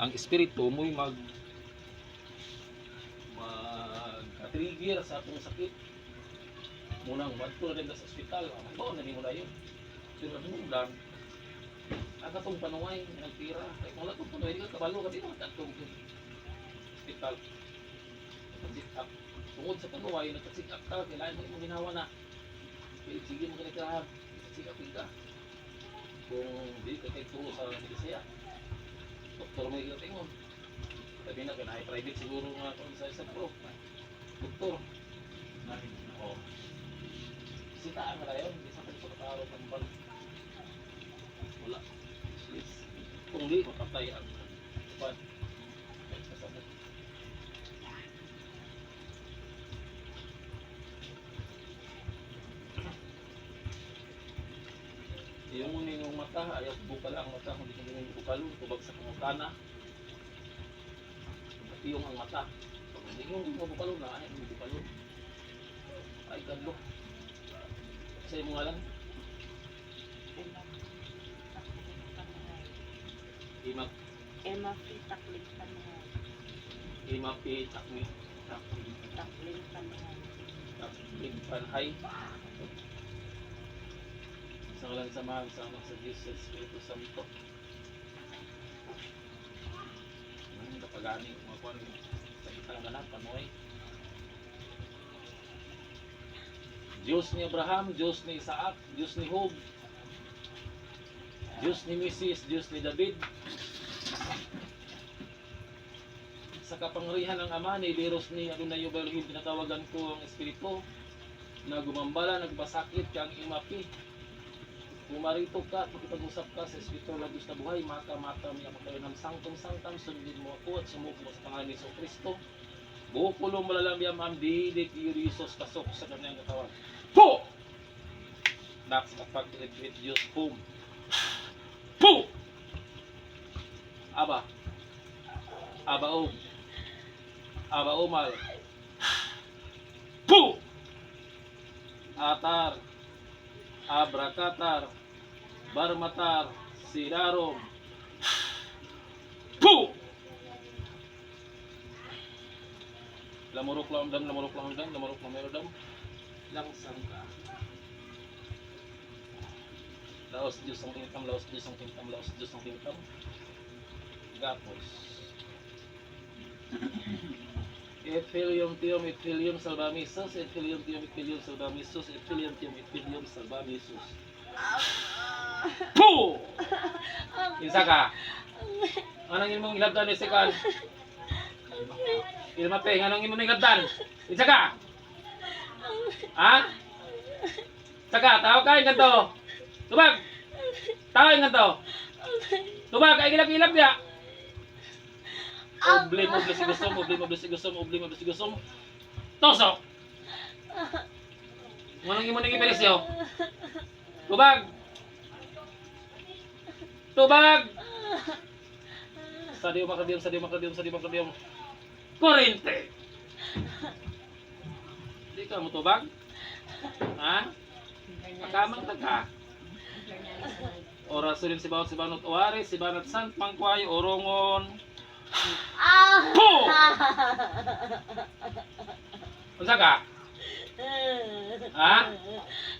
ang espiritu mo'y trigger sa atong sakit. Munang wadto na din sa ospital, ano na mo na yun. Pero nung aga tong panuway ng tira, kay kung wala tong panuway, di ka kabalo ka dito, atong ospital. Sit up. Tungod sa panuway, nagka-sit up ka, kailangan mo yung ginawa na. Okay, sige mo kanikahan, sit up ka. Kung di ka kayo tungo sa Bisaya, doktor mo yung tingon. Sabi na, private siguro nga kung sa pro. Doktor. Oo. Sitaan na kayo, hindi sa pagkakaro ng bal. Wala. Kung di, mapatay ang kapad. Kasabot. Yung muna yung mata, ayaw bukal ang mata, hindi ko yung bukalo, tubag sa kamukana. Yung ang mata. Hindi yung bukalo na, ayaw yung bukalo. Ay, kadlo. Sa iyo nga lang. Emapi takling panuhan. Imapi takling panuhan. Takling panhay. Sa ngalan samahan sa anak sa Diyos sa Espiritu Santo. Ang kapagani kumakuan sa kitang ganap panuhay. Diyos ni Abraham, Diyos ni Isaac, Diyos ni Job, Diyos ni Moses, Diyos ni David. Sa kapangyarihan ng Ama ni Liros ni Adonai Elohim, pinatawagan ko ang Espiritu na gumambala, nagpasakit kang imapi. Kung marito ka, makipag-usap ka sa Espiritu na Diyos na buhay, mata-mata niya magkaroon ng sangtong-sangtang, sundin mo ako at sumuko mo sa pangalan ni Kristo. Bukulo malalambiyam ang didik Iurisos pasok sa kanyang katawan. Po! Naks kapag-ibit Diyos, boom. Po! Aba. Abaog. Abaomal. Po! Atar. Abrakatar. Barmatar. Sidarom. Po! Lamurok lang dam, langsang ka. Laos Diyos ang tingkam, laos Diyos ang tingkam, laos Diyos ang tingkam. Gapos. Ethelium tium, ethelium salvamisus, ethelium tium, ethelium salvamisus, ethelium tium, ethelium salvamisus. Puh! Isa ka. Anong imong ilabdan ni Sekan? Ilmapeng, anong imong ilabdan? Isa ka. Ha? Saka, tawag kain ganto. Tubag. Tawag ganto. Tubag, ay gilap-gilap ya. Oblim si gusom. Tosok. Manong imo nang ipelisyo. Tubag. Sadio makadium. Kurente. Di ka mo tubag? Ha? Makamang taga. Oras rin si Banot Oaris, si Banat Sant, Mangkway, Orongon. Po! Unsa ka? Ha?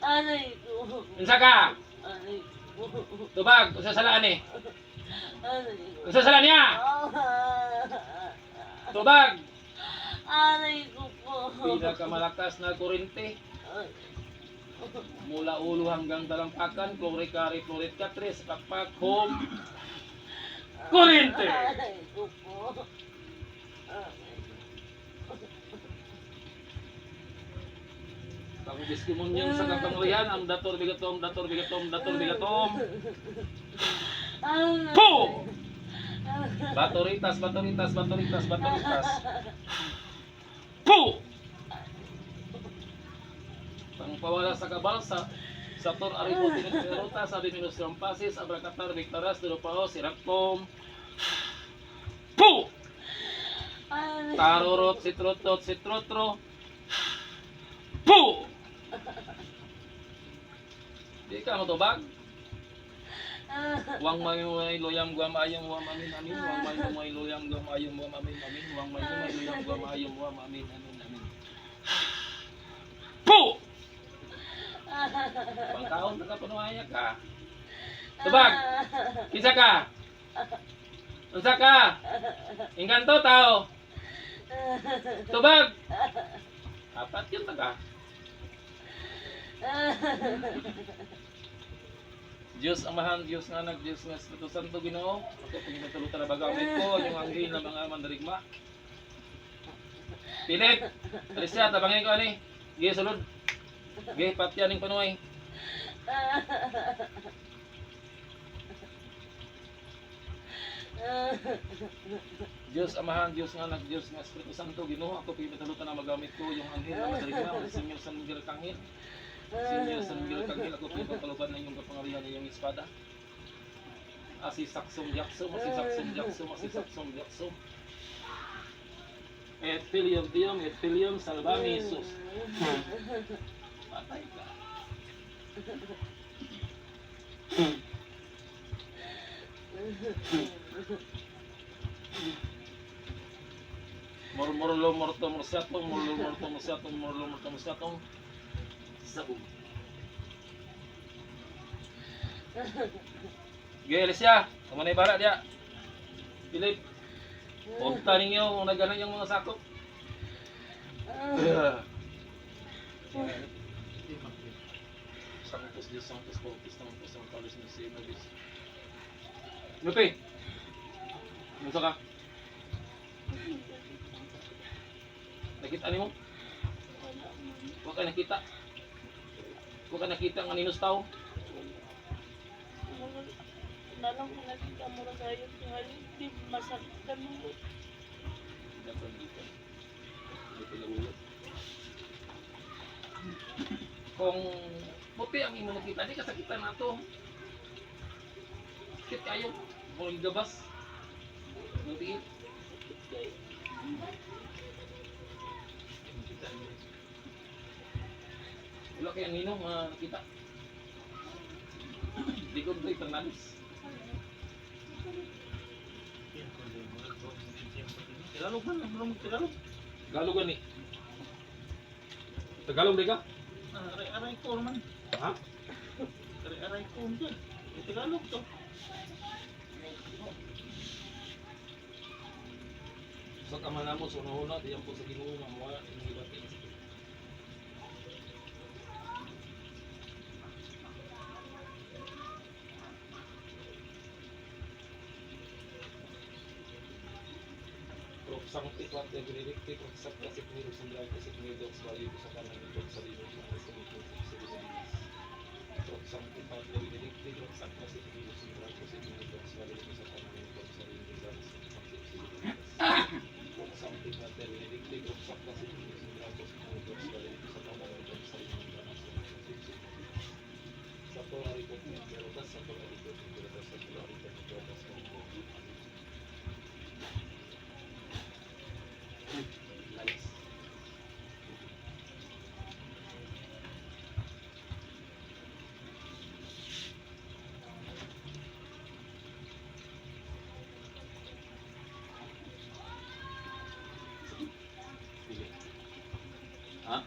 Anay ko. Unsa ka? Anay ko. Tubag, unsa sala ani? Anay ko. Unsa sala niya? Tubag. Anay ko po. Pinakamalakas na kurente. Mula ulo hanggang talampakan, klorikari, florit katres, pakpak, home. Kurente! Anay ko po. Pang-diskumunyan sa kapangyarihan, ang dator bigatom. Po! Batoritas. Po! Pangpawala sa kabalsa, Sator Aripo Tinuruta, Sabi Minus Rampasis, Abrakatar, Victoras, Tulupao, Siraptom. Po! Tarorot, Sitrotro. Po! Di ka mo tubag? Wang may loyang guam ayong wang amin, wang may luyang gamayong wa amin amin wang may luyang gamayong wa amin amin amin. Po! Pangkaon na kapunuaya ka. Tubag! Isa ka! Unsa ka? Engkanto tao! Tubag! Apat yun taga. Diyos Amahan, Diyos nga Anak, Diyos nga Espiritu Santo Ginoo. Ako paghinatulutan na bagamit ko yung anghel na mga mandarigma. Philip, alis siya, tabangin ko ani. Gih sulod. Gih patyan ning panuay. Diyos Amahan, Diyos nga Anak, Diyos nga Espiritu Santo Ginoo. Ako paghinatulutan na magamit ko yung anghel na mandarigma. Ang Senyor San Miguel Arcangel. Senyor San Miguel Arcangel, ako pinagpapaluban na iyong kapangyarihan ng iyong espada. Asi saksong yaksom, asi saksong yaksom, asi saksong yaksom. Et filium salvami Jesus. Patay ka. Morlo morto morsiatong, morlo morto morsiatong, morlo morto morsiatong. Sabog. Gaya Alicia, kamanay bara dia. Philip, punta ninyo kung nagana yung mga sakop. Santos Dios, Santos Bautista, Santos San Carlos ni Sino Dios. Lupi, musa ka? Nakita ni mo? Huwag ka nakita. Huwag ka nakita ang aninos tao. Nalang ko nakita mo na kayo kaya hindi masaktan mo. Dapat dito. Dito lagulat. Kung puti ang imo nakita, di kasakitan na to. Sakit kayo. Kung gabas. Nutiit. Wala kaya ninong nakita. Di ko ito Fernandez. Tagalog man, ano Tagalog? Tagalog ni. Tagalog di ka? Aray ko naman. Ha? Aray ko hindi. Tagalog to. Sa kamana mo, sa unahuna, diyan po sa Ginoo, mamuha, inibati. Sancti Quante Benedicti, Sancta Secundus Umbrante Secundus Valius sa kanan ng Diyos sa Limos ng Espiritu sa Limos. Sancti Quante Benedicti, Sancta Secundus Umbrante Secundus Valius sa kanan ng Diyos sa Limos. Sancti Quante Benedicti, Sancta Secundus Umbrante Secundus Valius sa kanan ng Diyos sa Limos. Sa Torah Rikot ng Pilotas, sa Torah Rikot ng Pilotas, sa Torah Rikot ng Pilotas, ha?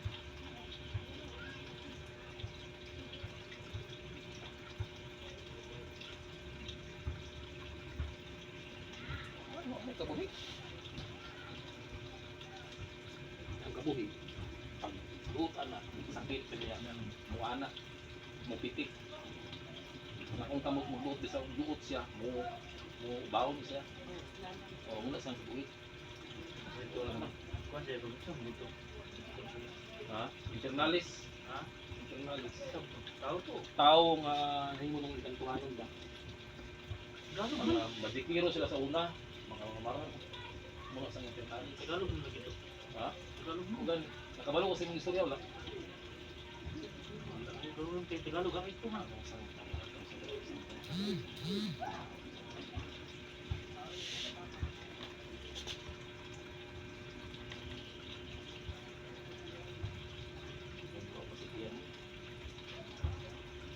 Ano ang kabuhi? Ang kabuhi, pag lutan na, sakit sa niya, muana, mupitik. Kung kamot mo buot sa duot siya, mo baon siya. O muna sa kabuhi. Ito lang naman. Kuan sa dito. Ha? Internalis. Ha? Internalis. Tao to. Tao nga himo nang ikantuhanon ba? Tagalog Mga man. badikiro sila sa una, mga marang muna sa internalis. Tagalog man dito. Ha? Tagalog mo. Ugan, nakabalo ko sa imong istorya wala. Tagalog ang ito man.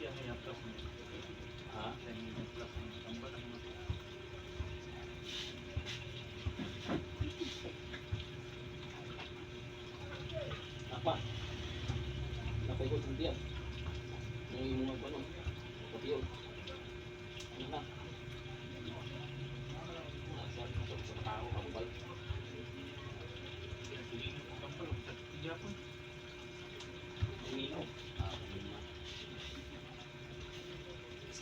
Kaya may aplas mo. Ha? Kaya may aplas mo. Tambal ang mga.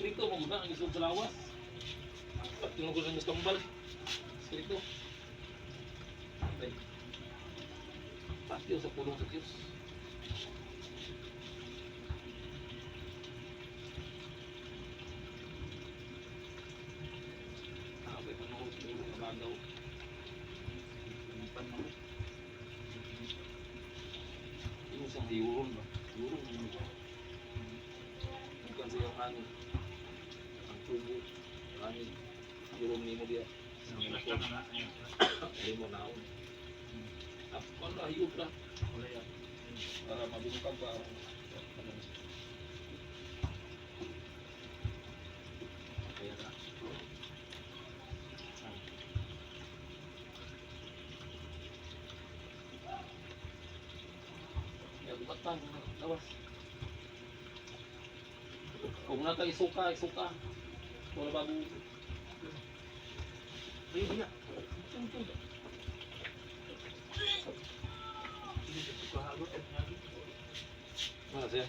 Espiritu mo guna ang isog sa lawas. At tinugod ang kambal. Espiritu. Okay. Patio sa pulong sa Diyos. Okay, panahon sa ulo ng lagaw. Panahon. Yung isang hiuron ba? Hiuron yung ba? Bukan sa iyong hangin. Ang tubo. Hangin. Hiuron ni mo diya. Hindi mo naon. Ako na, hiyog na. Para mabungkag ba ang kaya na. Kaya lumatan, lawas. Kung na tayo isuka, isuka. Wala bago. Ayun niya. Ano siya?